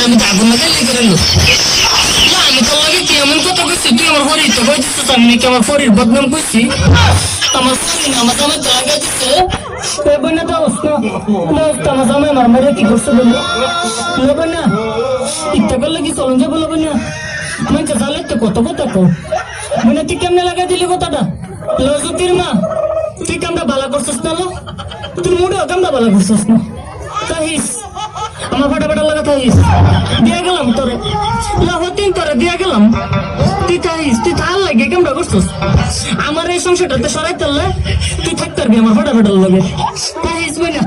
আমি আগুন লাগাই লেগে গেল। আমি তো লাগে কি এমন কথা কইছি, তুই আমার শরীর তো কইছিস, আমি নাকি আমার শরীর বদনাম করছি। আমার শরীর আমার জামাই তো লাগা দিচ্ছে। বন্যা তো আমার জামাই আমার মারে কি করছে বললো বন্যা ইত্যা করলে কি চলন যাবো বন্যা মানে জালে তো কত কথা কো বন্যা তুই কেমনে লাগাই দিলি কথাটা লজুতির মা তুই কামটা বালা করছিস না লো তুই মুড়ে কামটা বালা করছিস না তাহিস আমার ফাটা লাগা তাহিস দিয়া গেলাম তোরে হতিন তোরে দিয়া গেলাম তুই তাহিস তুই তার লাগে কামটা করছিস আমার এই সংসারটাতে সরাই তাহলে তুই থাকতে পারবি আমার ফাটা লাগে তাহিস বন্যা